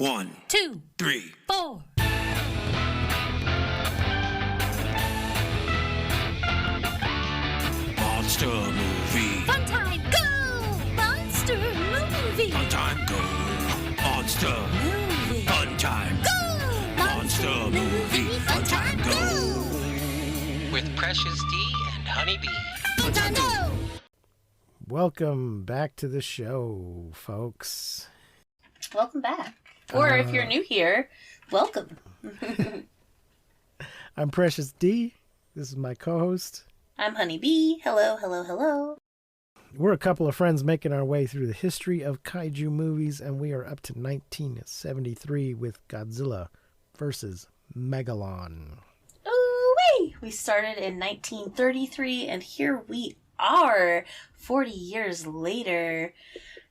1, 2, 3, 4. Monster movie. Fun time, go! Monster movie. Fun time, go. Monster. Movie. Fun time. Go! Monster movie. Fun time, go. With Precious D and Honeybee. Fun time, go! Welcome back to the show, folks. Welcome back. Or if you're new here, welcome. I'm Precious D. This is my co-host. I'm Honeybee. Hello, hello, hello. We're a couple of friends making our way through the history of kaiju movies, and we are up to 1973 with Godzilla versus Megalon. Ooh-wee! We started in 1933, and here we are, 40 years later.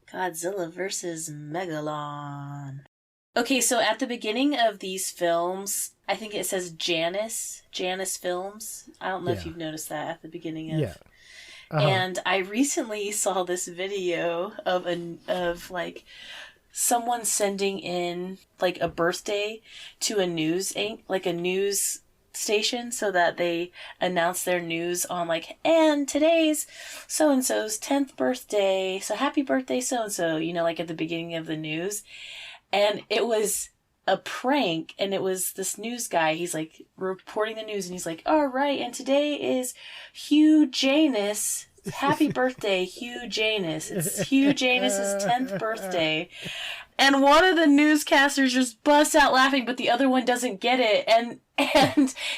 Godzilla versus Megalon. Okay, so at the beginning of these films, I think it says Janus Films. I don't know if you've noticed that at the beginning of. Yeah. And I recently saw this video of like someone sending in like a birthday to a news station so that they announce their news on like, and today's so-and-so's 10th birthday, so happy birthday so-and-so, like at the beginning of the news. And it was a prank, and it was this news guy, he's like reporting the news, and he's like, all right, and today is Hugh Janus. Happy birthday, Hugh Janus. It's Hugh Janus's 10th birthday. And one of the newscasters just busts out laughing, but the other one doesn't get it. And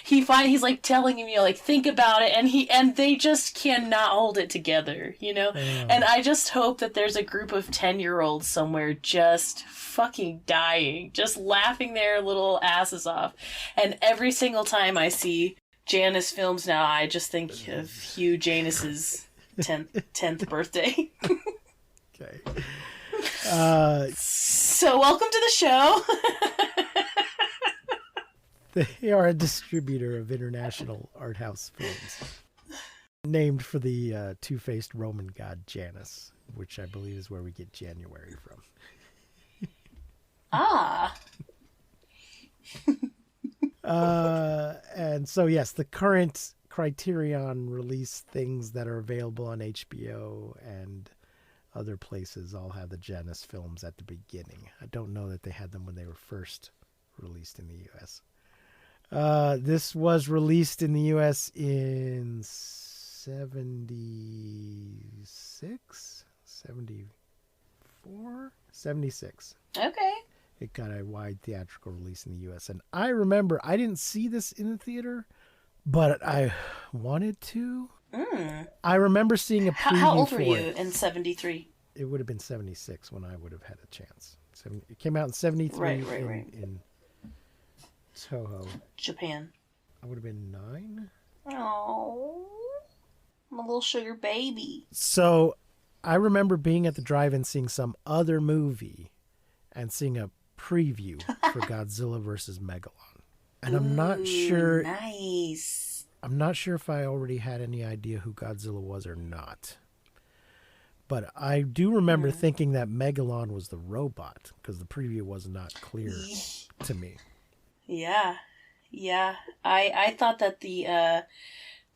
he's like telling him, like, think about it. And they just cannot hold it together, And I just hope that there's a group of 10-year-olds somewhere just fucking dying, just laughing their little asses off. And every single time I see Janus Films now, I just think of Hugh Janus's 10th birthday. Okay. So welcome to the show. They are a distributor of international art house films, named for the two-faced Roman god Janus, which I believe is where we get January from. Ah. And so, yes, the current Criterion release things that are available on HBO and other places all have the Janus films at the beginning. I don't know that they had them when they were first released in the U.S. This was released in the U.S. in 76? 74? 76. Okay. It got a wide theatrical release in the U.S. And I remember, I didn't see this in the theater, but I wanted to. I remember seeing a preview. How old for were you it. in 73? It would have been 76 when I would have had a chance. It came out in 73 Right. in Toho. Japan. I would have been 9. Oh, I'm a little sugar baby. So I remember being at the drive-in seeing some other movie and seeing a preview for Godzilla versus Megalon. And I'm not sure. Nice. I'm not sure if I already had any idea who Godzilla was or not. But I do remember thinking that Megalon was the robot, because the preview was not clear to me. Yeah. I thought that that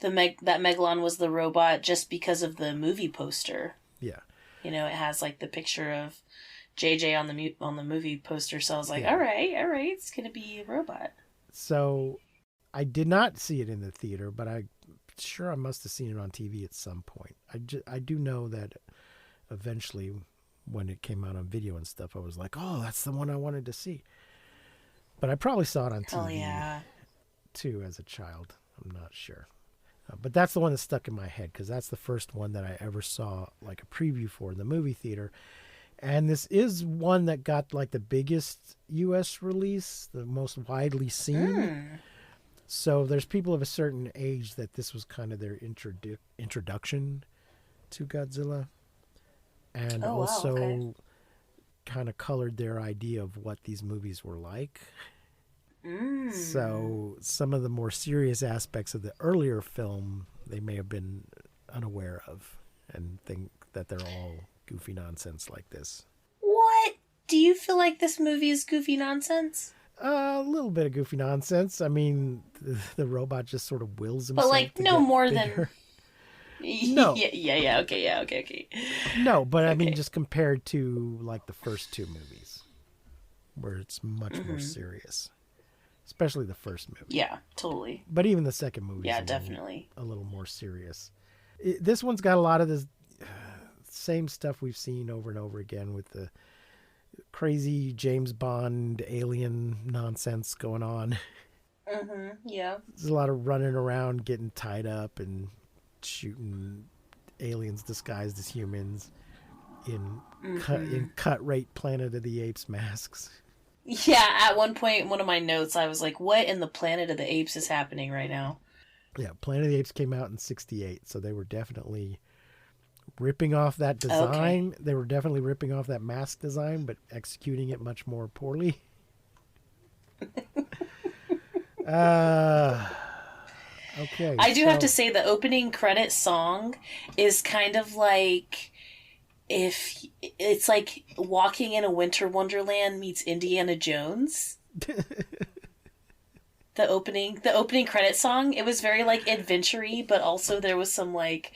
Megalon was the robot just because of the movie poster. Yeah. It has like the picture of JJ on the movie poster, so I was like, all right, it's gonna be a robot. So I did not see it in the theater, but I'm sure I must have seen it on TV at some point. I do know that eventually, when it came out on video and stuff, I was like, oh, that's the one I wanted to see. But I probably saw it on TV too as a child. I'm not sure. But that's the one that stuck in my head, because that's the first one that I ever saw like a preview for in the movie theater. And this is one that got like the biggest U.S. release, the most widely seen. So there's people of a certain age that this was kind of their introduction to Godzilla. And also kind of colored their idea of what these movies were like. So some of the more serious aspects of the earlier film, they may have been unaware of and think that they're all goofy nonsense like this. What? do you feel like this movie is goofy nonsense? A little bit of goofy nonsense. I mean, the robot just sort of wills himself. But like to no get more bigger. than. No. Yeah. Okay. No, but I mean, Okay. just compared to like the first two movies, where it's much more serious, especially the first movie. Yeah, totally. But even the second movie, Yeah, definitely. a little more serious. This one's got a lot of the same stuff we've seen over and over again with the crazy James Bond alien nonsense going on. Yeah. There's a lot of running around, getting tied up, and shooting aliens disguised as humans in cut rate Planet of the Apes masks. Yeah, at one point in one of my notes, I was like, what in the Planet of the Apes is happening right now? Yeah, Planet of the Apes came out in '68, so they were definitely ripping off that design. Okay. They were definitely ripping off that mask design, but executing it much more poorly. Okay. I do have to say the opening credit song is kind of like if it's like Walking in a Winter Wonderland meets Indiana Jones. The opening credit song, it was very like adventure-y, but also there was some like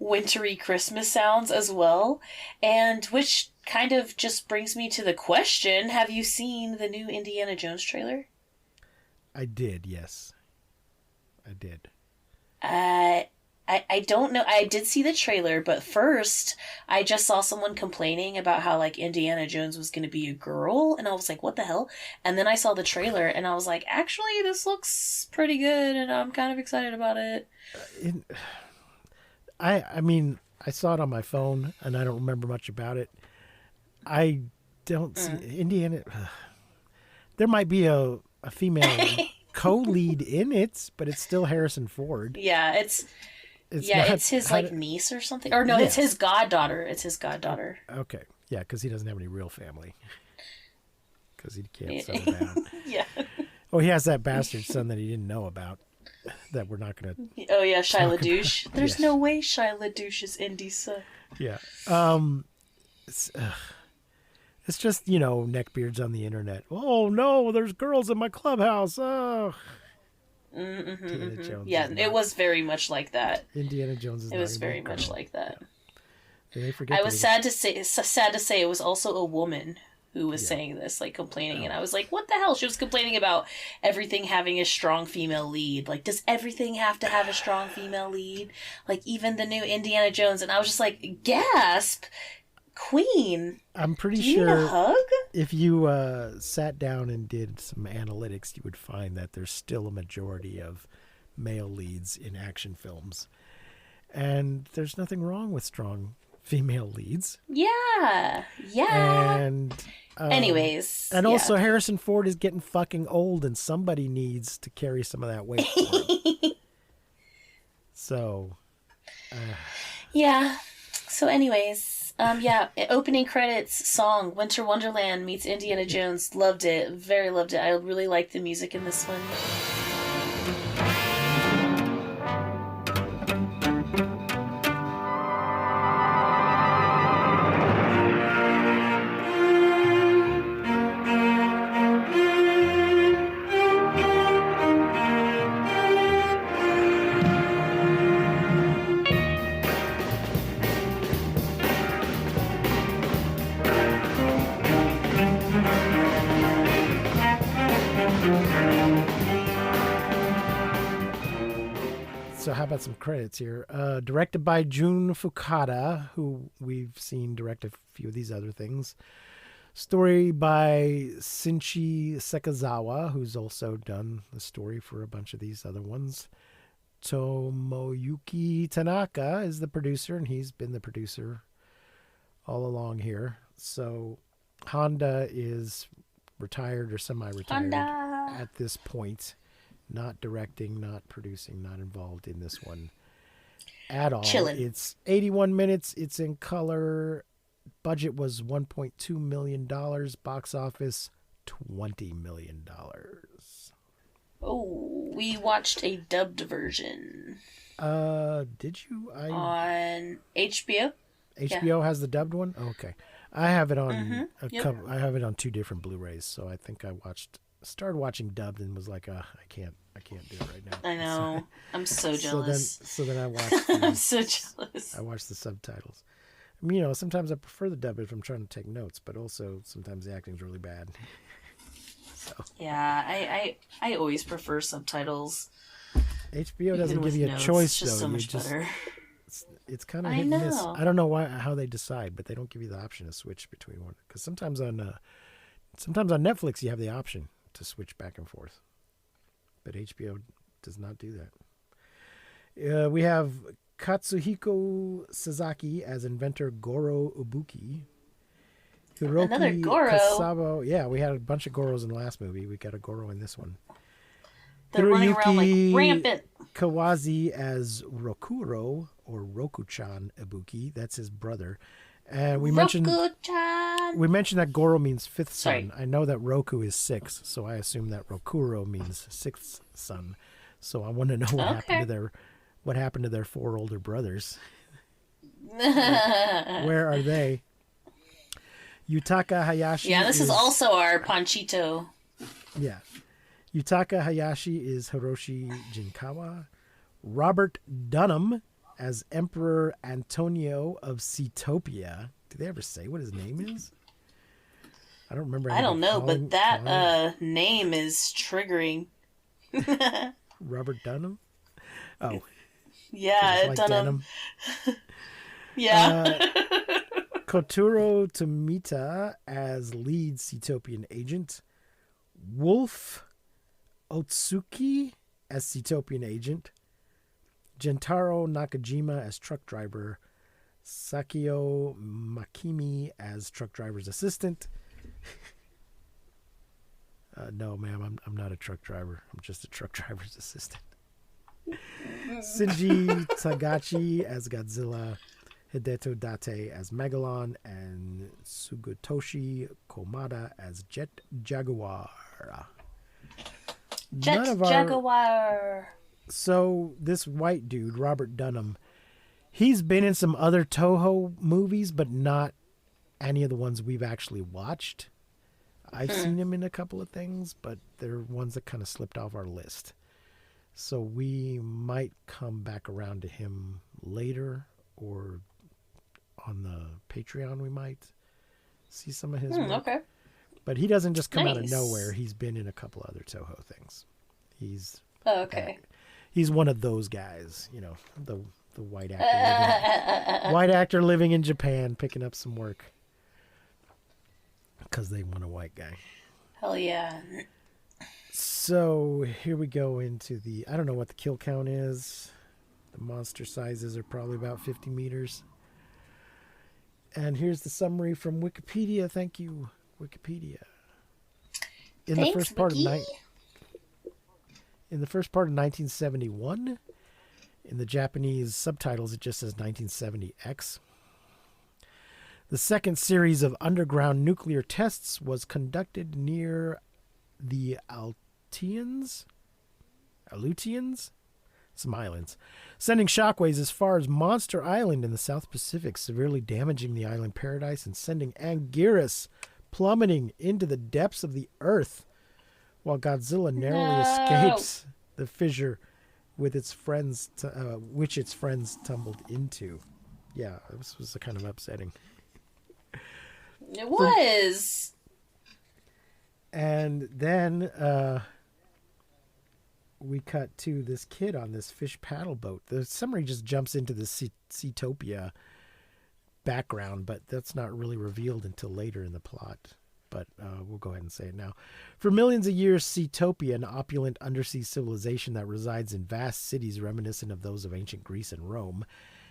wintry Christmas sounds as well. And which kind of just brings me to the question, have you seen the new Indiana Jones trailer? I did, yes. I did. I don't know. I did see the trailer, but first I just saw someone complaining about how like Indiana Jones was going to be a girl, and I was like, what the hell? And then I saw the trailer and I was like, actually this looks pretty good and I'm kind of excited about it. I mean, I saw it on my phone and I don't remember much about it. I don't see Indiana. There might be a female co-lead in it, but it's still Harrison Ford. Yeah, it's not- his like niece or something. Or no, it's his goddaughter. It's his goddaughter. Okay, yeah, because he doesn't have any real family. Because he can't settle down. Yeah. Oh, he has that bastard son that he didn't know about. That we're not gonna. Oh yeah, Shia LaDouche. There's Yes. no way Shia LaDouche is Indy's son. Yeah. It's just, neckbeards on the internet. Oh no, there's girls in my clubhouse. Oh. Indiana Jones. Yeah, is it not- was very much like that. Indiana Jones is. It not was gonna very be a much girl. like that. They forget I that was sad to say it was also a woman who was saying this, like complaining, and I was like, what the hell? She was complaining about everything having a strong female lead. Like, does everything have to have a strong female lead? Like, even the new Indiana Jones, and I was just like, gasp, Queen. I'm pretty Do you sure need a hug? if you sat down and did some analytics, you would find that there's still a majority of male leads in action films. And there's nothing wrong with strong female leads. Yeah. And Anyways. and yeah. also Harrison Ford is getting fucking old, and somebody needs to carry some of that weight for him. So, Yeah. So anyways, opening credits song, Winter Wonderland meets Indiana Jones. Loved it. Very loved it. I really liked the music in this one. So how about some credits here? Directed by Jun Fukada, who we've seen direct a few of these other things. Story by Shinji Sekazawa, who's also done the story for a bunch of these other ones. Tomoyuki Tanaka is the producer, and he's been the producer all along here. So Honda is retired or semi-retired Honda. at this point. Not directing, not producing, not involved in this one at all. Chillin'. It's 81 minutes. It's in color. Budget was $1.2 million. Box office, $20 million. Oh, we watched a dubbed version Did you? on HBO. HBO has the dubbed one? Okay. I have it on Yep. I have it on 2 different Blu-rays, so I think I started watching dubbed and was like, I can't do it right now. I know. I'm so So jealous. then I watched I'm the, so jealous. I watched the subtitles. I mean, sometimes I prefer the dub if I'm trying to take notes, but also sometimes the acting's really bad. So Yeah, I always prefer subtitles. HBO doesn't Even give with you a notes, choice it's just though. so You much just better. it's kind of I hit and miss. know. I don't know how they decide, but they don't give you the option to switch between one. Because sometimes on Netflix you have the option to switch back and forth, but HBO does not do that. We have Katsuhiko Sasaki as inventor Goro Ubuki. Another Hiroki Goro. Kasabo. Yeah, we had a bunch of Goros in the last movie. We got a Goro in this one. They're running around like Hiroyuki rampant. Kawazi as Rokuro or Roku-chan Ibuki. That's his brother. And we mentioned that Goro means fifth son. Sorry. I know that Roku is 6, so I assume that Rokuro means sixth son. So I want to know what happened to their 4 older brothers. Where are they? Yutaka Hayashi. Yeah, this is also our Ponchito. Yeah. Yutaka Hayashi is Hiroshi Jinkawa. Robert Dunham as Emperor Antonio of Seatopia. Did they ever say what his name is? I don't remember. I don't know, but that name is triggering. Robert Dunham? Oh. Yeah, like Dunham. denim. Yeah. Kotaro Tomita as lead Seatopian agent. Wolf Otsuki as Seatopian agent. Gentaro Nakajima as truck driver. Sakio Makimi as truck driver's assistant. No, ma'am, I'm not a truck driver. I'm just a truck driver's assistant. Shinji Tagachi as Godzilla. Hideto Date as Megalon. And Sugutoshi Komada as Jet Jaguar. Jaguar. So this white dude, Robert Dunham, he's been in some other Toho movies, but not any of the ones we've actually watched. I've seen him in a couple of things, but they're ones that kind of slipped off our list. So we might come back around to him later, or on the Patreon we might see some of his work. Okay. But he doesn't just come out of Nice. nowhere. He's been in a couple other Toho things. He's Okay. he's one of those guys, the white actor living in Japan, picking up some work because they want a white guy. Hell yeah. So here we go into I don't know what the kill count is. The monster sizes are probably about 50 meters. And here's the summary from Wikipedia. Thank you, Wikipedia. In the first part of 1971, in the Japanese subtitles, it just says 1970X. The second series of underground nuclear tests was conducted near the Aleutians, some islands, sending shockwaves as far as Monster Island in the South Pacific, severely damaging the island paradise and sending Anguirus plummeting into the depths of the earth, while Godzilla narrowly escapes the fissure with its friends, which its friends tumbled into. Yeah, this was kind of upsetting. It was. And then we cut to this kid on this fish paddle boat. The summary just jumps into the Seatopia background, but that's not really revealed until later in the plot. But we'll go ahead and say it now. For millions of years, Seatopia, an opulent undersea civilization that resides in vast cities reminiscent of those of ancient Greece and Rome,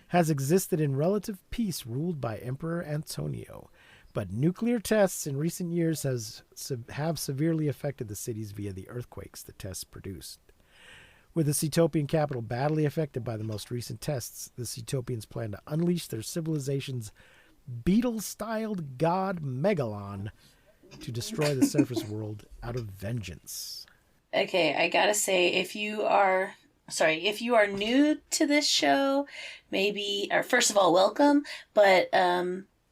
has existed in relative peace, ruled by Emperor Antonio. But nuclear tests in recent years have severely affected the cities via the earthquakes the tests produced. With the Seatopian capital badly affected by the most recent tests, the Seatopians plan to unleash their civilization's beetle-styled god Megalon to destroy the surface world out of vengeance. Okay, I gotta say, if you are new to this show, maybe, or first of all, welcome, but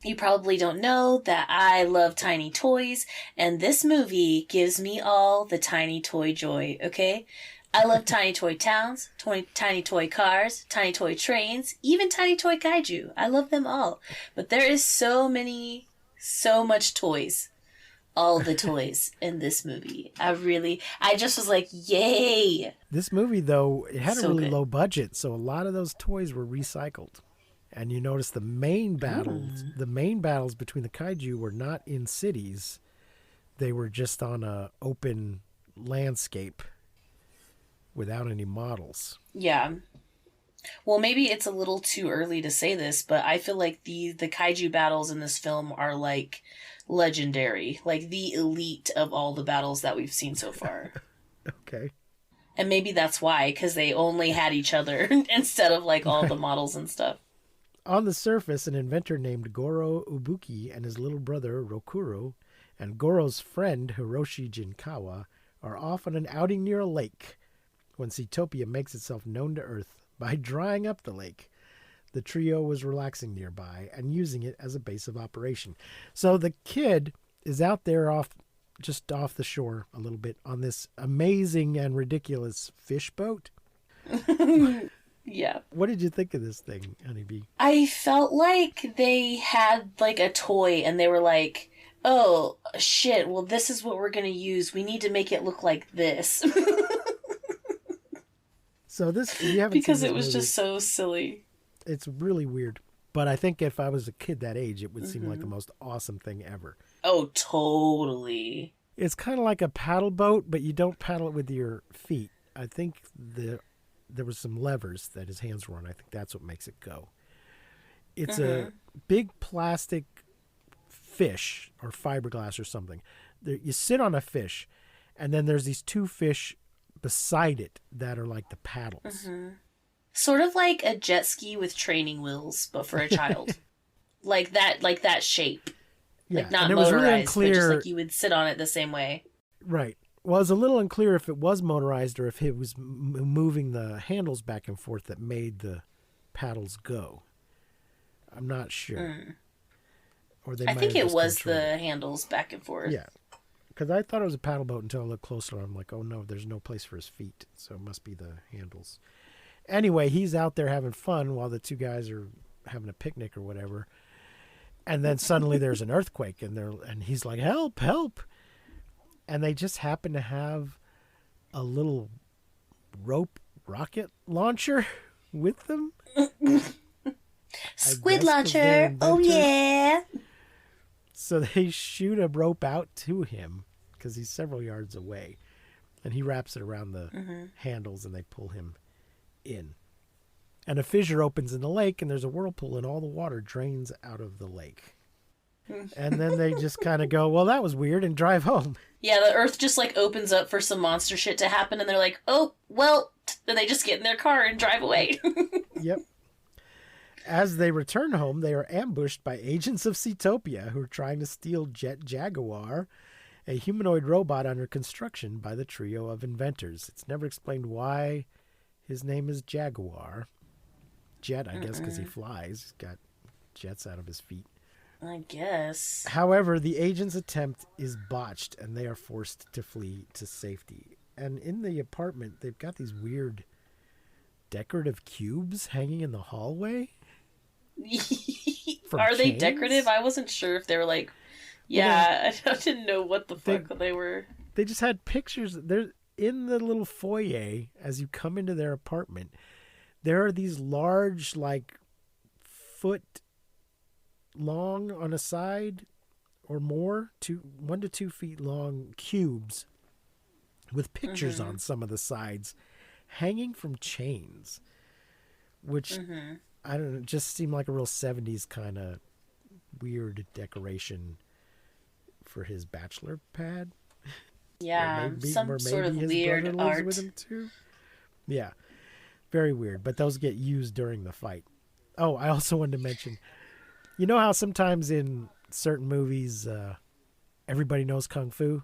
You probably don't know that I love tiny toys, and this movie gives me all the tiny toy joy, okay? I love tiny toy towns, tiny toy cars, tiny toy trains, even tiny toy kaiju. I love them all. But there is so much toys. All the toys in this movie. I just was like, yay! This movie, though, it had a So really good. low budget, so a lot of those toys were recycled. And you notice the main battles between the kaiju were not in cities. They were just on a open landscape without any models. Yeah. Well, maybe it's a little too early to say this, but I feel like the kaiju battles in this film are like legendary, like the elite of all the battles that we've seen so far. Okay. And maybe that's why, because they only had each other instead of like all the models and stuff. On the surface, an inventor named Goro Ubuki and his little brother Rokuro and Goro's friend Hiroshi Jinkawa are off on an outing near a lake when Seatopia makes itself known to Earth by drying up the lake. The trio was relaxing nearby and using it as a base of operation. So the kid is out there just off the shore a little bit on this amazing and ridiculous fish boat. Yeah. What did you think of this thing, Honeybee? I felt like they had like a toy and they were like, oh shit, well this is what we're going to use. We need to make it look like this. So this, you haven't Because seen it this was movie. just so silly. It's really weird. But I think if I was a kid that age, it would seem like the most awesome thing ever. Oh, totally. It's kind of like a paddle boat, but you don't paddle it with your feet. I think there was some levers that his hands were on. I think that's what makes it go. It's a big plastic fish or fiberglass or something. You sit on a fish, and then there's these two fish beside it that are like the paddles. Sort of like a jet ski with training wheels, but for a child. like that shape. Like not and it was motorized, really but just unclear. like you would sit on it the same way. Right. Well, it's a little unclear if it was motorized or if it was moving the handles back and forth that made the paddles go. I'm not sure. Or they I might think have it just was controlled the handles back and forth. Yeah. Because I thought it was a paddle boat until I looked closer. I'm like, oh no, there's no place for his feet. So it must be the handles. Anyway, he's out there having fun while the two guys are having a picnic or whatever. And then suddenly there's an earthquake and he's like, help, help. And they just happen to have a little rope rocket launcher with them. Squid guess 'cause launcher. they're Oh inventors. yeah. So they shoot a rope out to him because he's several yards away. And he wraps it around the handles and they pull him in. And a fissure opens in the lake and there's a whirlpool and all the water drains out of the lake. And then they just kind of go, well, that was weird, and drive home. Yeah, the earth just like opens up for some monster shit to happen and they're like, oh, well, then they just get in their car and drive away. Yep. As they return home, they are ambushed by agents of Seatopia who are trying to steal Jet Jaguar, a humanoid robot under construction by the trio of inventors. It's never explained why his name is Jaguar. Jet, I guess, because he flies. He's got jets out of his feet. I guess. However, the agent's attempt is botched and they are forced to flee to safety. And in the apartment, they've got these weird decorative cubes hanging in the hallway. From Are they chains? decorative? I wasn't sure if they were like, yeah, I didn't know what the fuck they were. They just had pictures. They're in the little foyer as you come into their apartment. There are these large, like, foot long on a side or more, 1 to 2 feet long cubes with pictures on some of the sides hanging from chains, which I don't know, just seemed like a real 70s kind of weird decoration for his bachelor pad. Yeah, some sort of his weird brother lives art. with him too. Yeah, very weird. But those get used during the fight. Oh, I also wanted to mention, you know how sometimes in certain movies everybody knows kung fu?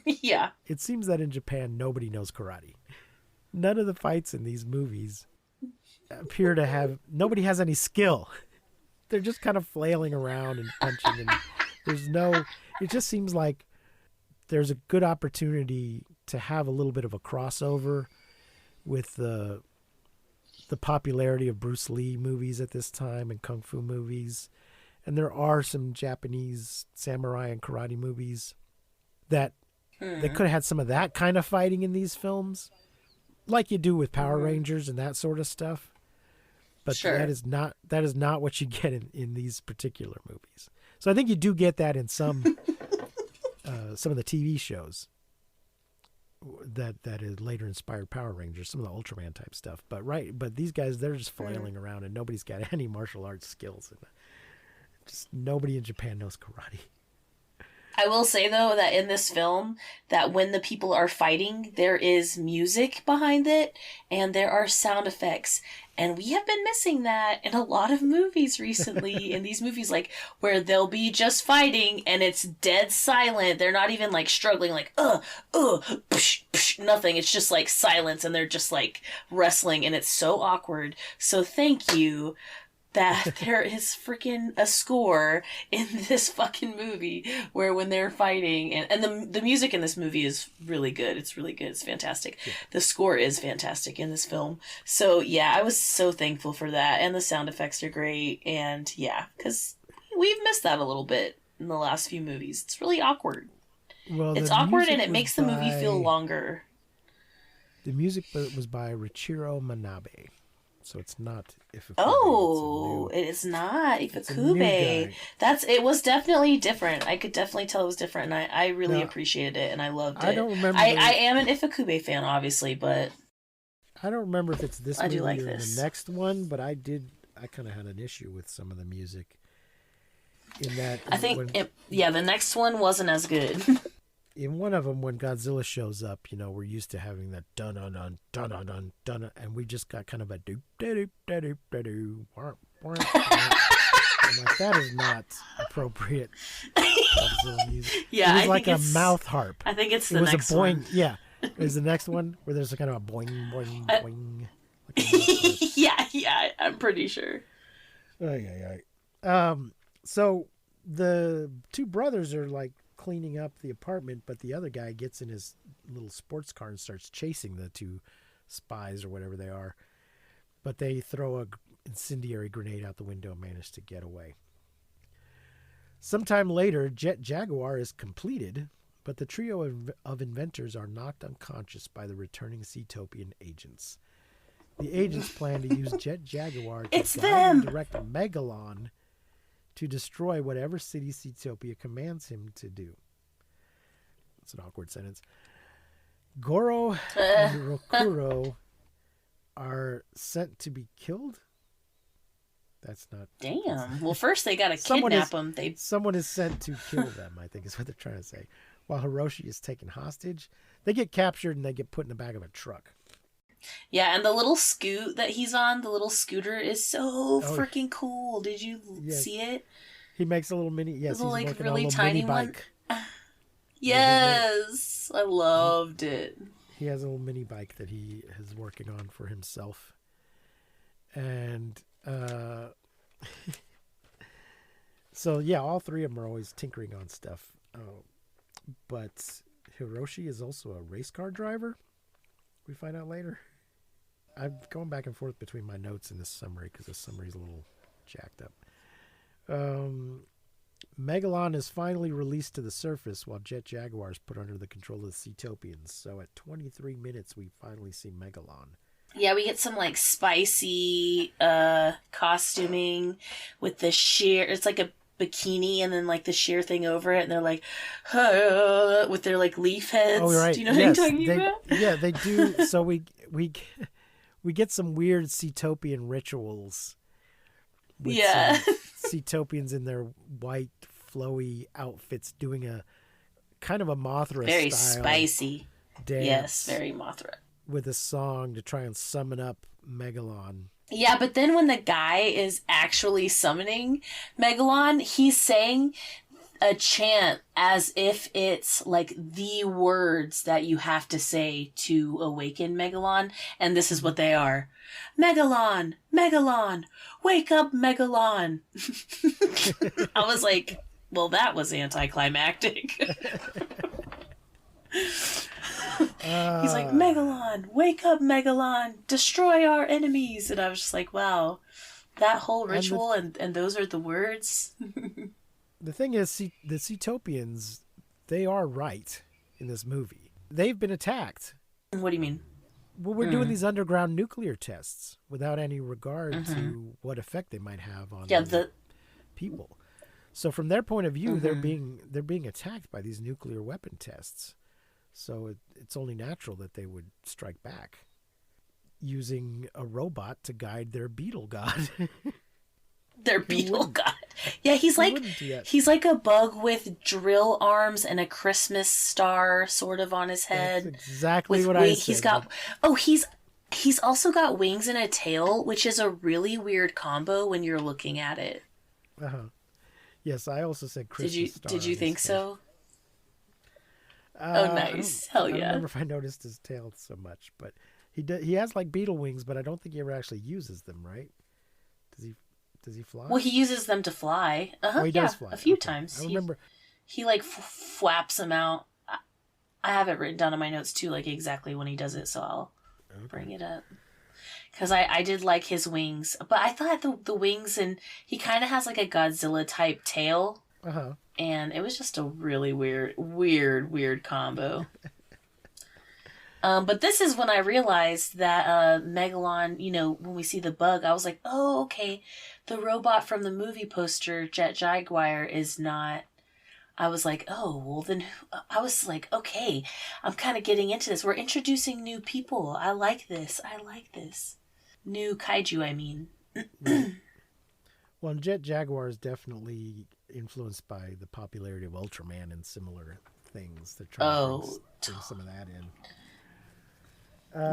Yeah. It seems that in Japan nobody knows karate. None of the fights in these movies appear to have, nobody has any skill. they're just kind of flailing around and punching, and it just seems like there's a good opportunity to have a little bit of a crossover with the popularity of Bruce Lee movies at this time and kung fu movies. And there are some Japanese samurai and karate movies that they could have had some of that kind of fighting in these films, like you do with Power Rangers and that sort of stuff. But that is not what you get in these particular movies. So I think you do get that in some of the TV shows that is later inspired Power Rangers, some of the Ultraman type stuff. But these guys, they're just flailing around, and nobody's got any martial arts skills. And just nobody in Japan knows karate. I will say, though, that in this film, that when the people are fighting, there is music behind it, and there are sound effects. And we have been missing that in a lot of movies recently, in these movies, like, where they'll be just fighting, and it's dead silent. They're not even, like, struggling, like, psh, psh, nothing. It's just, like, silence, and they're just, like, wrestling, and it's so awkward. So thank you that there is freaking a score in this fucking movie where when they're fighting, and the music in this movie is really good. It's really good. It's fantastic. Yeah. The score is fantastic in this film. So yeah, I was so thankful for that. And the sound effects are great. And yeah, because we've missed that a little bit in the last few movies. It's really awkward. Well, it's awkward and it makes the movie feel longer. The music was by Richiro Manabe. So it's not Ifukube. Oh, it is not Ifukube. It was definitely different. I could definitely tell it was different, and I really appreciated it, and I loved it. I don't remember. I am an Ifukube fan, obviously, but I don't remember if it's this movie like or this. the next one, but I kind of had an issue with some of the music. In that, I think the next one wasn't as good. In one of them, when Godzilla shows up, we're used to having that dun dun dun dun dun dun dun, and we just got kind of a doop doop doop doop. I'm like, that is not appropriate Godzilla music. Yeah, it was like a mouth harp. I think it's the next one. Yeah, it was the next one where there's a kind of a boing boing boing. Like yeah, I'm pretty sure. So the two brothers are like cleaning up the apartment, but the other guy gets in his little sports car and starts chasing the two spies or whatever they are. But they throw a incendiary grenade out the window and manage to get away. Sometime later, Jet Jaguar is completed, but the trio of inventors are knocked unconscious by the returning Seatopian agents. The agents plan to use Jet Jaguar to guide and direct Megalon to destroy whatever city Seatopia commands him to do. It's an awkward sentence. Goro and Rokuro are sent to be killed. That's not... Damn. Well, first they gotta kidnap them. Someone is sent to kill them, I think is what they're trying to say. While Hiroshi is taken hostage, they get captured and they get put in the back of a truck. Yeah, and the little scoot that he's on, the little scooter, is so freaking cool. Did you see it? He makes a little mini... Yes, he's like working really on a little tiny mini bike. Yes! I loved it. He has a little mini bike that he is working on for himself. And... so, yeah, all three of them are always tinkering on stuff. But Hiroshi is also a race car driver. We find out later. I'm going back and forth between my notes and this summary because this summary is a little jacked up. Megalon is finally released to the surface while Jet Jaguar is put under the control of the Seatopians. So at 23 minutes, we finally see Megalon. Yeah, we get some like spicy costuming with the sheer. It's like a bikini and then like the sheer thing over it, and they're like with their like leaf heads. Oh, right. Do you know what I'm talking about? Yeah, they do. So we get some weird Seatopian rituals. With Seatopians in their white flowy outfits doing a kind of a Mothra very style spicy dance. Yes, very Mothra. With a song to try and summon up Megalon. Yeah, but then when the guy is actually summoning Megalon, he's saying a chant as if it's like the words that you have to say to awaken Megalon. And this is what they are. Megalon! Megalon! Wake up, Megalon! I was like, well, that was anticlimactic. He's like, Megalon! Wake up, Megalon! Destroy our enemies! And I was just like, wow, that whole ritual and those are the words. The thing is, the Seatopians, they are right in this movie. They've been attacked. What do you mean? Well, we're doing these underground nuclear tests without any regard to what effect they might have on people. So from their point of view, they're being attacked by these nuclear weapon tests. So it's only natural that they would strike back using a robot to guide their beetle god. Their beetle god. Yeah, he's like a bug with drill arms and a Christmas star sort of on his head. That's exactly what I said. He's also got wings and a tail, which is a really weird combo when you're looking at it. Yes, I also said Christmas star. Did you think so? Oh, nice. Hell yeah. I don't remember if I noticed his tail so much, but he has like beetle wings, but I don't think he ever actually uses them, right? Does he fly? Well, he uses them to fly. Oh, he does fly. A few times. I remember. He like flaps them out. I have it written down in my notes too, like exactly when he does it, so I'll bring it up. Because I did like his wings, but I thought the wings, and he kind of has like a Godzilla type tail. And it was just a really weird combo. But this is when I realized that Megalon, you know, when we see the bug, I was like, oh, okay, the robot from the movie poster, Jet Jaguar, is not. I was like, oh, well then, I was like, okay, I'm kind of getting into this. We're introducing new people. I like this. New kaiju, I mean. Well, Jet Jaguar is definitely influenced by the popularity of Ultraman and similar things. They're trying to bring some of that in.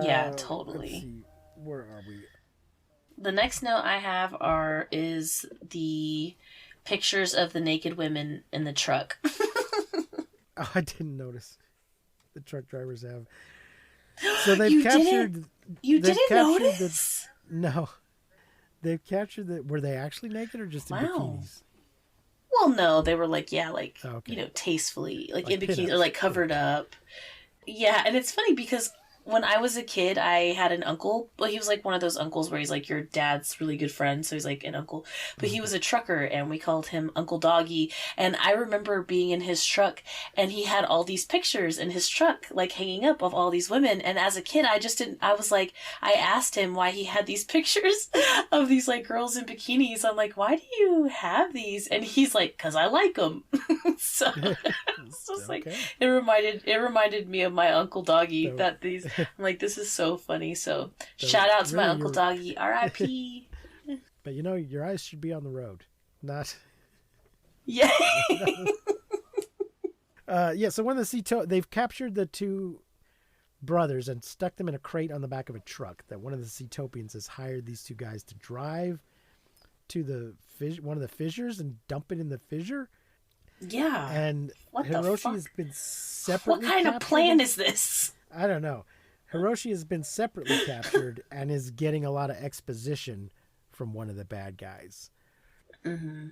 Yeah, totally. Let's see. Where are we? The next note I have is the pictures of the naked women in the truck. Oh, I didn't notice. The truck drivers have. So they've captured. You didn't notice? No. They've captured the. Were they actually naked or just in bikinis? Well, no, they were like, tastefully, like in bikinis or like covered up. Yeah, and it's funny because when I was a kid, I had an uncle. Well, he was like one of those uncles where he's like your dad's really good friend, so he's like an uncle. But he was a trucker, and we called him Uncle Doggy. And I remember being in his truck, and he had all these pictures in his truck, like hanging up of all these women. And as a kid, I just didn't. I was like, I asked him why he had these pictures of these like girls in bikinis. I'm like, why do you have these? And he's like, 'cause I like them. So it's just like it reminded me of my Uncle Doggy that these. I'm like, this is so funny. So shout out to my Uncle Doggy, R.I.P. But you know, your eyes should be on the road, not. Yeah. So when they've captured the two brothers and stuck them in a crate on the back of a truck. That one of the Seatopians has hired these two guys to drive to one of the fissures and dump it in the fissure. Yeah. And what Hiroshi has been separately. What kind of plan is this? I don't know. Hiroshi has been separately captured and is getting a lot of exposition from one of the bad guys. Mm-hmm.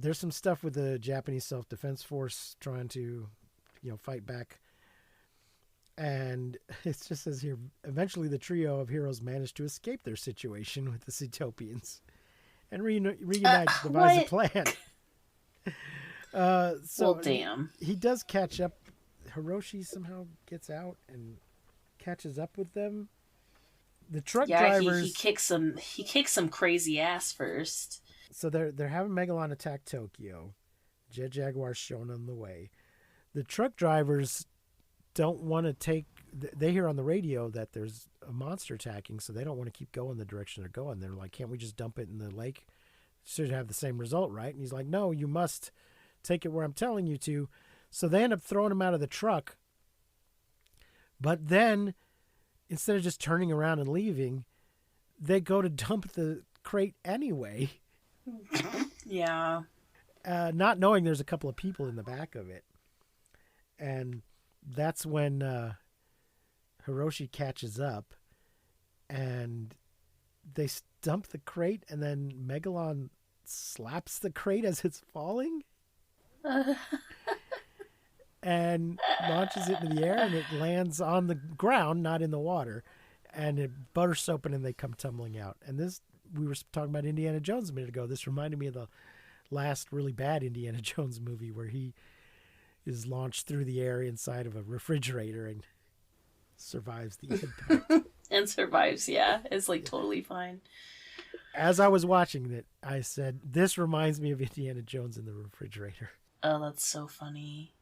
There's some stuff with the Japanese self-defense force trying to, fight back. And it just says here, eventually the trio of heroes managed to escape their situation with the Seatopians and reunite to devise a plan. Damn. He does catch up. Hiroshi somehow gets out and catches up with them. The truck drivers. He kicks some crazy ass first. So they're having Megalon attack Tokyo. Jet Jaguar's shown on the way. The truck drivers don't want to take. They hear on the radio that there's a monster attacking, so they don't want to keep going the direction they're going. They're like, "Can't we just dump it in the lake? Should have the same result, right?" And he's like, "No, you must take it where I'm telling you to." So they end up throwing him out of the truck. But then, instead of just turning around and leaving, they go to dump the crate anyway. Yeah. not knowing there's a couple of people in the back of it. And that's when Hiroshi catches up, and they dump the crate, and then Megalon slaps the crate as it's falling and launches it into the air, and it lands on the ground, not in the water, and it bursts open and they come tumbling out. And this, we were talking about Indiana Jones a minute ago. This reminded me of the last really bad Indiana Jones movie where he is launched through the air inside of a refrigerator and survives the impact. And survives, yeah. It's like totally fine. As I was watching it, I said, this reminds me of Indiana Jones in the refrigerator. Oh, that's so funny.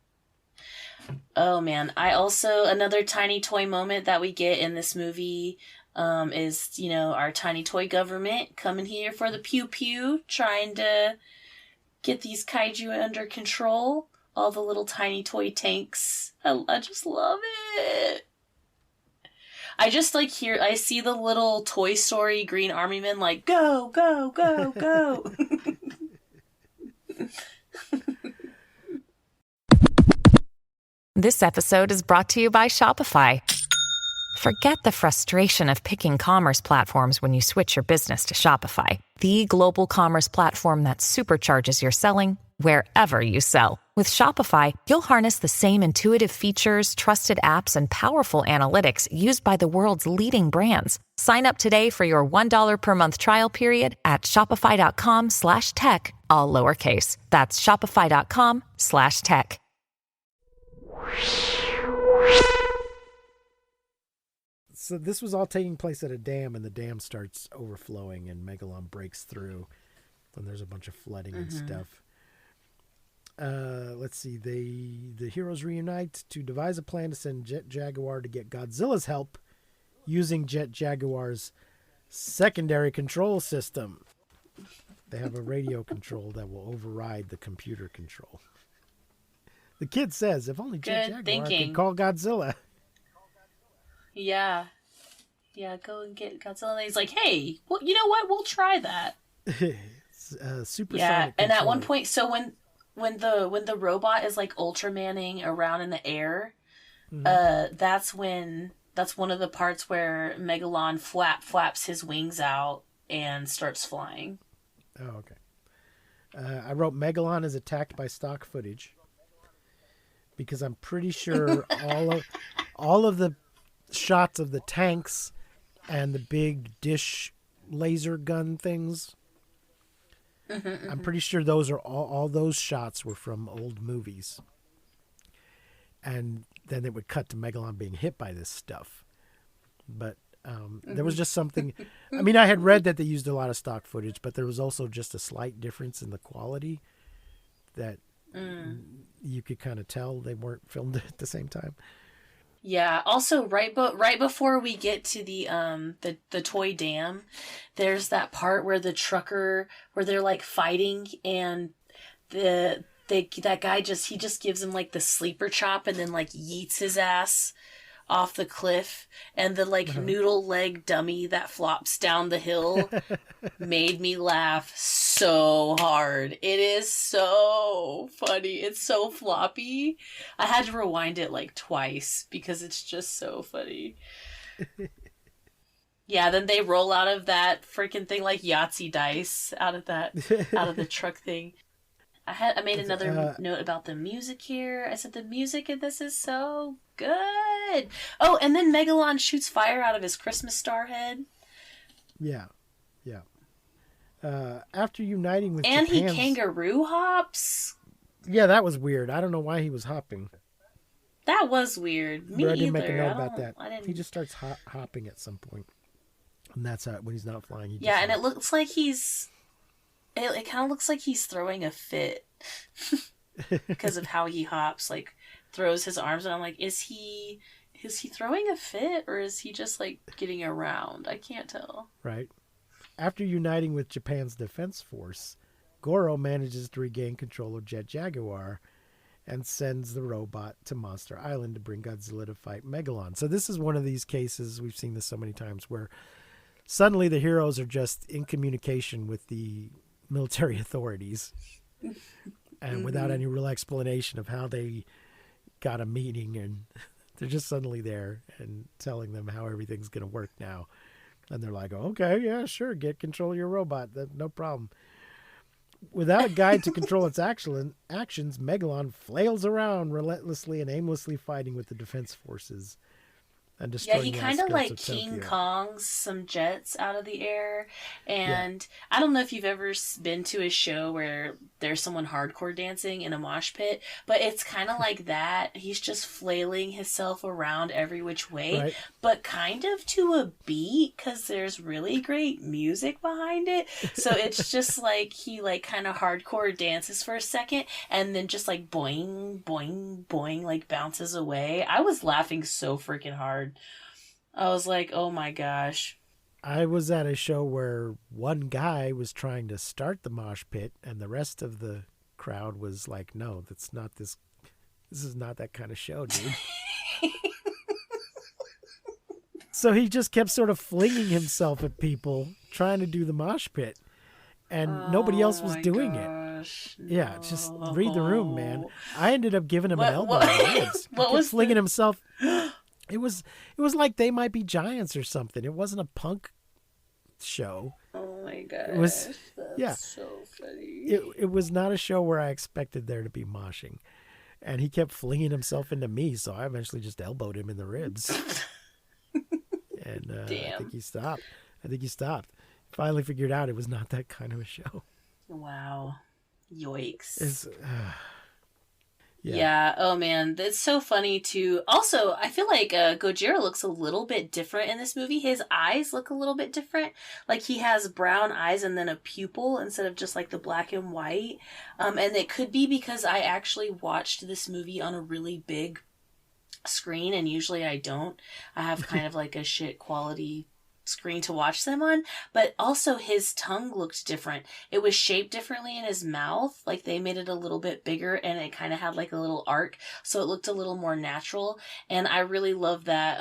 Oh, man. I also, another tiny toy moment that we get in this movie is, you know, our tiny toy government coming here for the pew-pew, trying to get these kaiju under control. All the little tiny toy tanks. I just love it. I just like hear, I see the little Toy Story Green Army men like, go, go, go, go. This episode is brought to you by Shopify. Forget the frustration of picking commerce platforms when you switch your business to Shopify, the global commerce platform that supercharges your selling wherever you sell. With Shopify, you'll harness the same intuitive features, trusted apps, and powerful analytics used by the world's leading brands. Sign up today for your $1 per month trial period at shopify.com/tech, all lowercase. That's shopify.com/tech. So this was all taking place at a dam, and the dam starts overflowing, and Megalon breaks through, and there's a bunch of flooding and stuff. Let's see. The heroes reunite to devise a plan to send Jet Jaguar to get Godzilla's help using Jet Jaguar's secondary control system. They have a radio control that will override the computer control. The kid says, if only Jet Jaguar could call Godzilla. Yeah. Yeah, go and get Godzilla. And he's like, hey, well, you know what? We'll try that. Supersonic Yeah, and control. at one point, so when the robot is like Ultramanning around in the air, that's one of the parts where Megalon flaps his wings out and starts flying. Oh, okay. I wrote Megalon is attacked by stock footage because I'm pretty sure all of the shots of the tanks and the big dish laser gun things. I'm pretty sure those are all those shots were from old movies. And then it would cut to Megalon being hit by this stuff. But there was just something. I mean, I had read that they used a lot of stock footage, but there was also just a slight difference in the quality that you could kind of tell they weren't filmed at the same time. Yeah. Also, right before we get to the toy dam, there's that part where where they're like fighting, and that guy just gives him like the sleeper chop and then like yeets his ass off the cliff, and the like noodle leg dummy that flops down the hill made me laugh so hard. It is so funny. It's so floppy. I had to rewind it like twice because it's just so funny. Yeah, then they roll out of that freaking thing like Yahtzee dice out of the truck thing. I made another note about the music here. I said the music in this is so good. Oh, and then Megalon shoots fire out of his Christmas star head. Yeah. After uniting with And Japan's... he kangaroo hops. Yeah, that was weird. I don't know why he was hopping. That was weird. Me I didn't either. make a note about that. I He just starts hopping at some point. And that's when he's not flying. He Yeah, and it looks like he's... It kind of looks like he's throwing a fit because of how he hops, like throws his arms, and I'm like, is he throwing a fit, or is he just like getting around? I can't tell. Right. After uniting with Japan's defense force, Goro manages to regain control of Jet Jaguar and sends the robot to Monster Island to bring Godzilla to fight Megalon. So this is one of these cases, we've seen this so many times, where suddenly the heroes are just in communication with the military authorities. and without any real explanation of how they got a meeting, and they're just suddenly there and telling them how everything's going to work now. And they're like, okay, yeah, sure, get control of your robot. No problem. Without a guide to control its actions, Megalon flails around relentlessly and aimlessly fighting with the defense forces and destroying he the kind of outskirts like of King Tokyo. Kongs some jets out of the air. And I don't know if you've ever been to a show where there's someone hardcore dancing in a mosh pit, but it's kind of like that. He's just flailing himself around every which way, Right. but kind of to a beat because there's really great music behind it. So it's just like he like kind of hardcore dances for a second and then just like boing, boing, boing, like bounces away. I was laughing so freaking hard. I was like, oh my gosh. I was at a show where one guy was trying to start the mosh pit, and the rest of the crowd was like, no, that's not this. This is not that kind of show, dude. So he just kept sort of flinging himself at people, trying to do the mosh pit, and nobody else was doing it. Yeah, just read the room, man. I ended up giving him an elbow in the ribs. He kept flinging himself. It was like They Might Be Giants or something. It wasn't a punk show. Oh my gosh. It was, That's so funny. It was not a show where I expected there to be moshing. And he kept flinging himself into me, so I eventually just elbowed him in the ribs. And I think he stopped. Finally figured out it was not that kind of a show. Wow. Yikes. Yeah. Oh man, that's so funny too. Also, I feel like Gojira looks a little bit different in this movie. His eyes look a little bit different. Like he has brown eyes and then a pupil instead of just like the black and white. And it could be because I actually watched this movie on a really big screen, and usually I don't. I have kind of like a shit quality screen to watch them on, but also his tongue looked different. It was shaped differently in his mouth, like they made it a little bit bigger, and it kind of had like a little arc, so it looked a little more natural, and I really love that.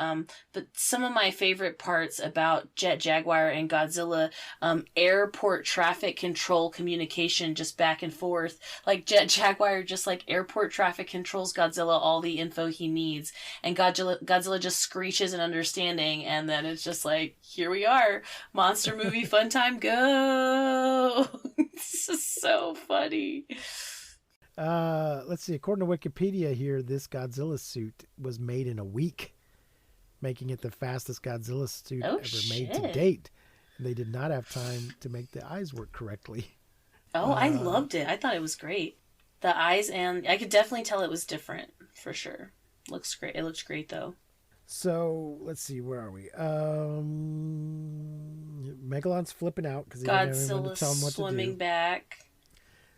But some of my favorite parts about Jet Jaguar and Godzilla, airport traffic control communication just back and forth, like Jet Jaguar just like airport traffic controls Godzilla all the info he needs, and Godzilla just screeches an understanding, and then it's just like, here we are, monster movie fun time, go. This is so funny. Let's see. According to Wikipedia here, this Godzilla suit was made in a week, making it the fastest Godzilla suit ever made to date. And they did not have time to make the eyes work correctly. Oh, I loved it. I thought it was great. The eyes, and I could definitely tell it was different for sure. Looks great. It looks great though. So let's see, where are we? Megalon's flipping out because he doesn't have anyone to tell him what to do. Swimming back.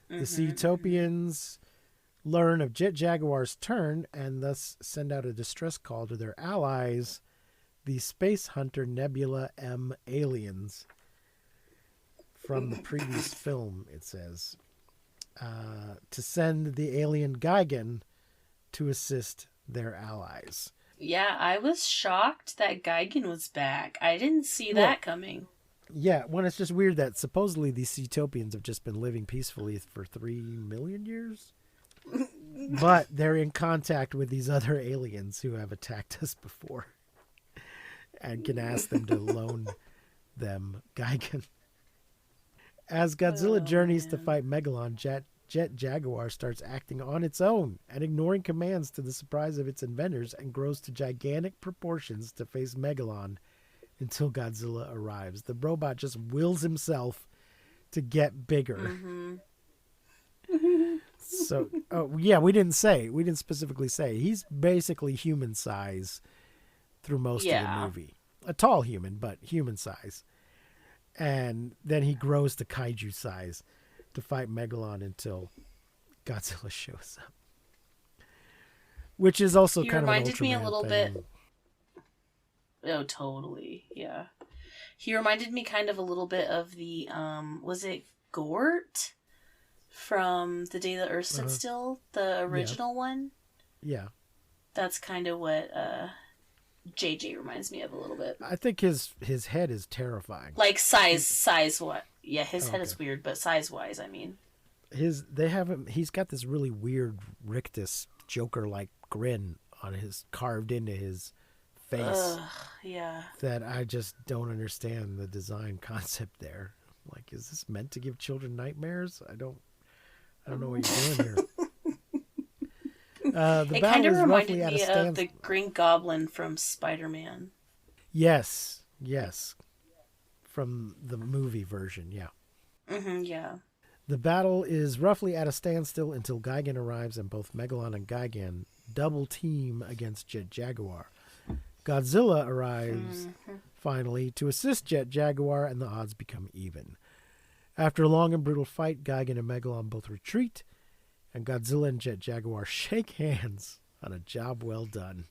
The Seatopians learn of Jet Jaguar's turn and thus send out a distress call to their allies, the Space Hunter Nebula M aliens. From the previous film, it says, to send the alien Gigan to assist their allies. Yeah, I was shocked that Gigan was back. I didn't see that coming. Yeah, it's just weird that supposedly these Seatopians have just been living peacefully for 3 million years. But they're in contact with these other aliens who have attacked us before and can ask them to loan them Gigan. As Godzilla journeys to fight Megalon, Jet Jaguar starts acting on its own and ignoring commands to the surprise of its inventors, and grows to gigantic proportions to face Megalon until Godzilla arrives. The robot just wills himself to get bigger. So, we didn't specifically say. He's basically human size through most of the movie. A tall human, but human size. And then he grows to kaiju size to fight Megalon until Godzilla shows up. Which is also kind of an Ultraman me a little thing. Oh, totally. Yeah. He reminded me kind of a little bit of the, was it Gort from The Day the Earth Stood Still? The original one? Yeah. That's kind of what JJ reminds me of a little bit. I think his head is terrifying. Like size what? Yeah, his head is weird, but size-wise, I mean. He's got this really weird rictus Joker-like grin on his carved into his face. Yeah. That I just don't understand the design concept there. Like, is this meant to give children nightmares? I don't know what you're doing here. The It battle kind of is reminded roughly at a me of standstill. the Green Goblin from Spider-Man. Yes. From the movie version, yeah. Yeah. The battle is roughly at a standstill until Gigan arrives and both Megalon and Gigan double team against Jet Jaguar. Godzilla arrives finally to assist Jet Jaguar and the odds become even. After a long and brutal fight, Gigan and Megalon both retreat and Godzilla and Jet Jaguar shake hands on a job well done.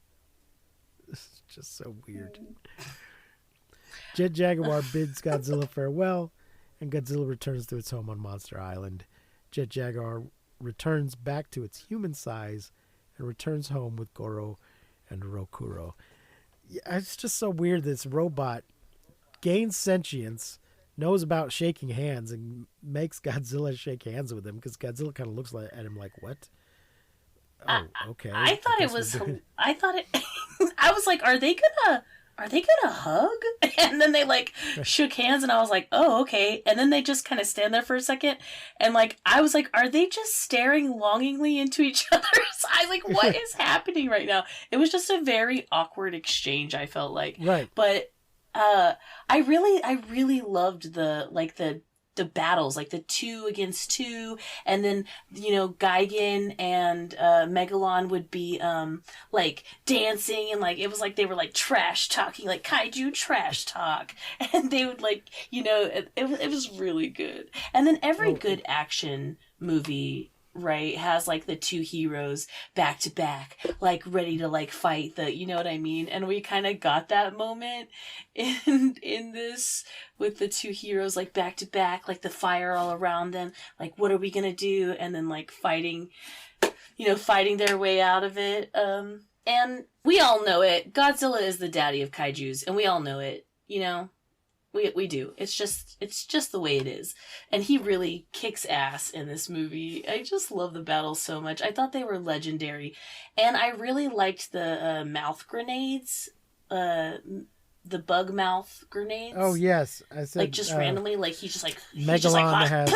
This is just so weird. Jet Jaguar bids Godzilla farewell, and Godzilla returns to its home on Monster Island. Jet Jaguar returns back to its human size and returns home with Goro and Rokuro. Yeah, it's just so weird that this robot gains sentience, knows about shaking hands, and makes Godzilla shake hands with him because Godzilla kind of looks at him like, what? Oh, okay. I thought it was. I thought it. I was like, are they gonna hug? And then they like shook hands, and I was like, oh, okay. And then they just kind of stand there for a second, and like I was like, are they just staring longingly into each other's eyes? Like, what is happening right now? It was just a very awkward exchange. I felt like, right, but I really loved the battles, like the 2 against 2, and then, you know, Gigan and Megalon would be like dancing, and like it was like they were like trash talking, like kaiju trash talk, and they would like, you know, it was really good. And then every good action movie, right, has like the 2 heroes back to back, like ready to like fight the, you know what I mean? And we kind of got that moment in this with the 2 heroes like back to back, like the fire all around them, like what are we gonna do? And then like fighting their way out of it. And we all know it. Godzilla is the daddy of kaijus, and we all know it. You know. We do. It's just the way it is. And he really kicks ass in this movie. I just love the battles so much. I thought they were legendary. And I really liked the mouth grenades. The bug mouth grenades. Oh, yes. I said, like, just randomly, like, he's just like... Megalon has...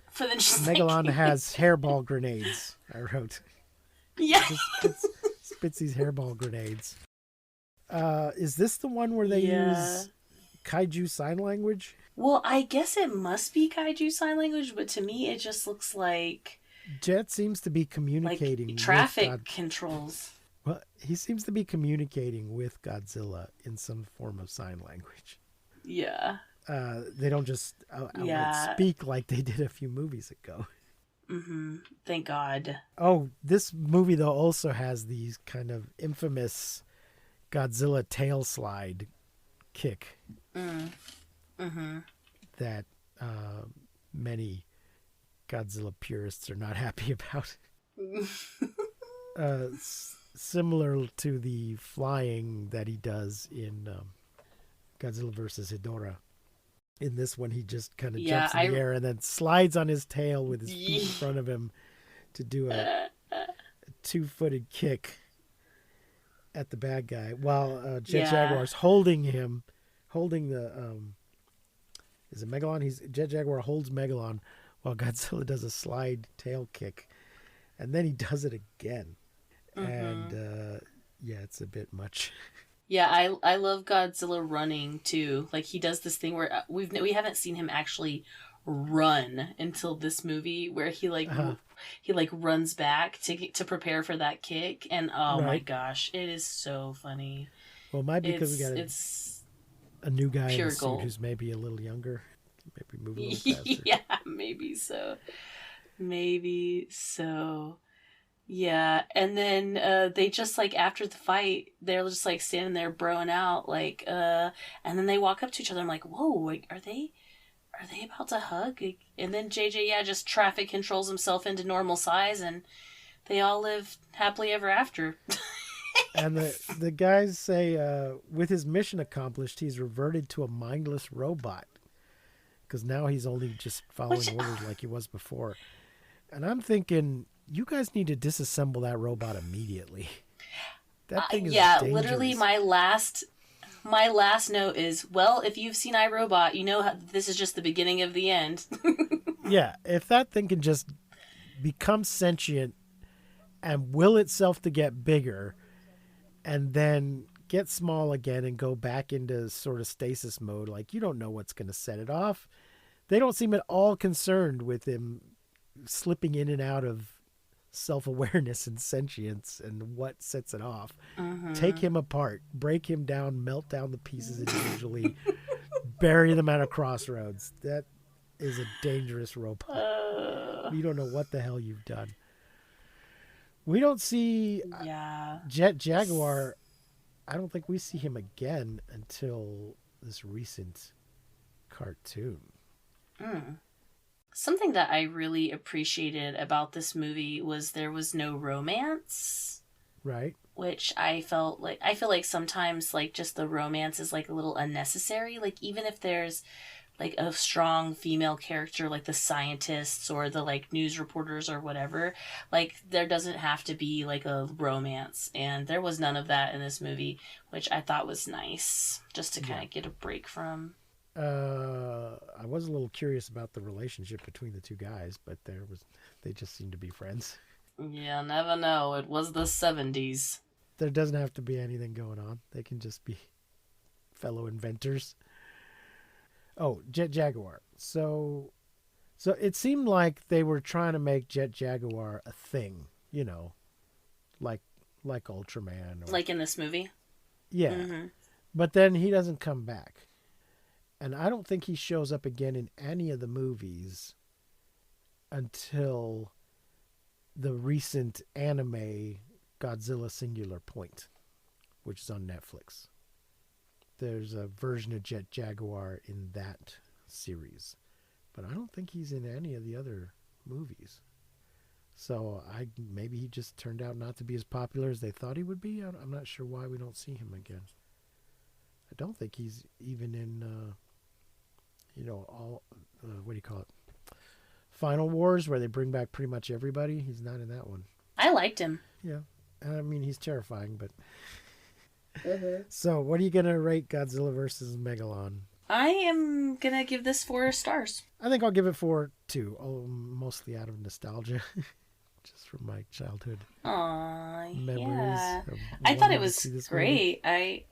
For then just Megalon has hairball grenades, I wrote. Yeah. Just spits these hairball grenades. Is this the one where they use... kaiju sign language? Well, I guess it must be kaiju sign language, but to me it just looks like Jet seems to be communicating like traffic with controls. Well, he seems to be communicating with Godzilla in some form of sign language. Yeah. They don't just speak like they did a few movies ago. Mm-hmm. Thank God. Oh, this movie though also has these kind of infamous Godzilla tail slide kick that many Godzilla purists are not happy about. Similar to the flying that he does in Godzilla vs. Hedorah. In this one, he just kind of jumps in the air and then slides on his tail with his feet in front of him to do a 2-footed kick at the bad guy, while Jet Jaguar's holding the is it Megalon? Jet Jaguar holds Megalon while Godzilla does a slide tail kick, and then he does it again, and it's a bit much. Yeah, I love Godzilla running too. Like, he does this thing where we haven't seen him actually run until this movie, where he runs back to prepare for that kick, and my gosh, it is so funny. Well, it might be because we got a new guy in the suit who's maybe a little younger, maybe move a little faster. Yeah, maybe so. Yeah, and then they just, like, after the fight, they're just, like, standing there broing out, like, and then they walk up to each other. I'm like, whoa, like, are they about to hug? And then JJ, just traffic controls himself into normal size, and they all live happily ever after. And the guys say, with his mission accomplished, he's reverted to a mindless robot. Because now he's only just following orders like he was before. And I'm thinking, you guys need to disassemble that robot immediately. That thing is dangerous. Literally my last note is, well, if you've seen iRobot, you know this is just the beginning of the end. Yeah, if that thing can just become sentient and will itself to get bigger and then get small again and go back into sort of stasis mode, like, you don't know what's going to set it off. They don't seem at all concerned with him slipping in and out of self-awareness and sentience and what sets it off. Take him apart, break him down, melt down the pieces individually, bury them at a crossroads. That is a dangerous robot. You don't know what the hell you've done. We don't see Jet Jaguar. I don't think we see him again until this recent cartoon. Something that I really appreciated about this movie was there was no romance. Right. Which I feel like sometimes like just the romance is like a little unnecessary. Like even if there's like a strong female character like the scientists or the like news reporters or whatever, like there doesn't have to be like a romance, and there was none of that in this movie, which I thought was nice just to kind of get a break from. I was a little curious about the relationship between the two guys, but they just seemed to be friends. Yeah, never know. It was the 70s. There doesn't have to be anything going on. They can just be fellow inventors. Oh, Jet Jaguar. So it seemed like they were trying to make Jet Jaguar a thing, you know, like Ultraman. Like in this movie? Yeah. Mm-hmm. But then he doesn't come back. And I don't think he shows up again in any of the movies until the recent anime Godzilla Singular Point, which is on Netflix. There's a version of Jet Jaguar in that series. But I don't think he's in any of the other movies. So maybe he just turned out not to be as popular as they thought he would be. I'm not sure why we don't see him again. I don't think he's even in... all, what do you call it? Final Wars, where they bring back pretty much everybody. He's not in that one. I liked him. Yeah. I mean, he's terrifying, but... So, what are you going to rate Godzilla versus Megalon? I am going to give this 4 stars. I think I'll give it 4, too. Mostly out of nostalgia. Just from my childhood memories. Yeah. I thought it was great. Movie.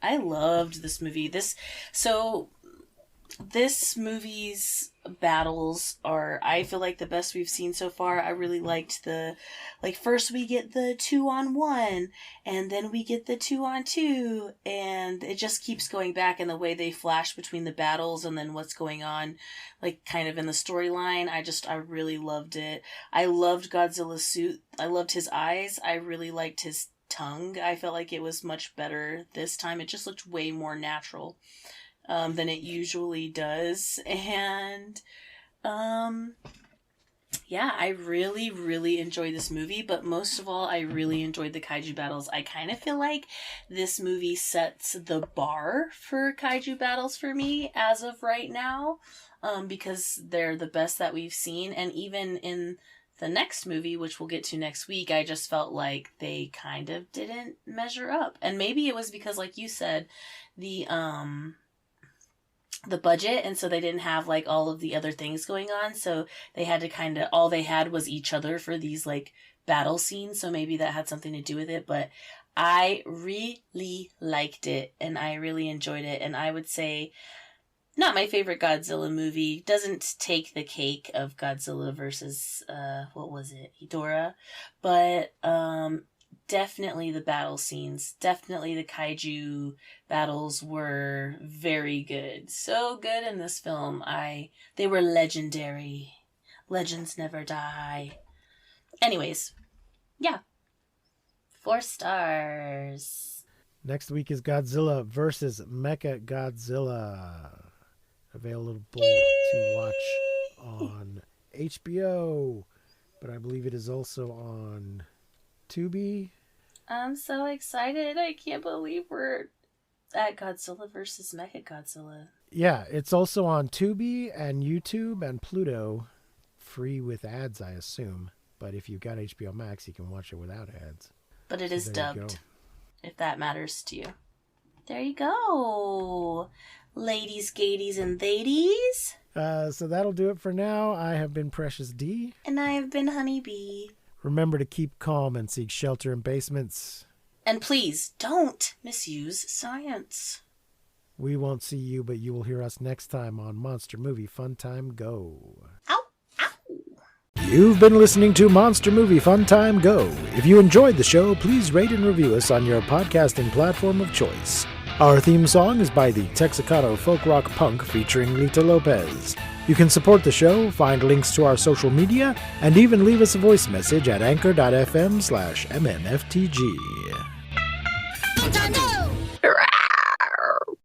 I loved this movie. This movie's battles are, I feel like, the best we've seen so far. I really liked first we get the 2-on-1, and then we get the 2-on-2, and it just keeps going back, and the way they flash between the battles and then what's going on, like, kind of in the storyline. I really loved it. I loved Godzilla's suit. I loved his eyes. I really liked his tongue. I felt like it was much better this time. It just looked way more natural than it usually does. And I really, really enjoyed this movie, but most of all, I really enjoyed the kaiju battles. I kind of feel like this movie sets the bar for kaiju battles for me as of right now, because they're the best that we've seen. And even in the next movie, which we'll get to next week, I just felt like they kind of didn't measure up. And maybe it was because, like you said, the budget, and so they didn't have like all of the other things going on, so they had to all they had was each other for these like battle scenes, so maybe that had something to do with it. But I really liked it, and I really enjoyed it, and I would say not my favorite Godzilla movie, doesn't take the cake of Godzilla versus what was it, Ghidorah, but definitely the battle scenes, definitely the kaiju battles were very good. So good in this film. They were legendary. Legends never die. Anyways, yeah. 4 stars. Next week is Godzilla versus Mechagodzilla. Available to watch on HBO, but I believe it is also on Tubi. I'm so excited. I can't believe we're at Godzilla versus Mechagodzilla. Yeah, it's also on Tubi and YouTube and Pluto free with ads, I assume. But if you've got HBO Max, you can watch it without ads. But it is there you dubbed, go. if that matters to you. There you go. Ladies, gadies, and thadies. So that'll do it for now. I have been Precious D. And I have been Honeybee. Remember to keep calm and seek shelter in basements. And please, don't misuse science. We won't see you, but you will hear us next time on Monster Movie Fun Time Go. Ow! Ow! You've been listening to Monster Movie Fun Time Go. If you enjoyed the show, please rate and review us on your podcasting platform of choice. Our theme song is by the Texacato Folk Rock Punk featuring Lita Lopez. You can support the show, find links to our social media, and even leave us a voice message at anchor.fm/MMFTG.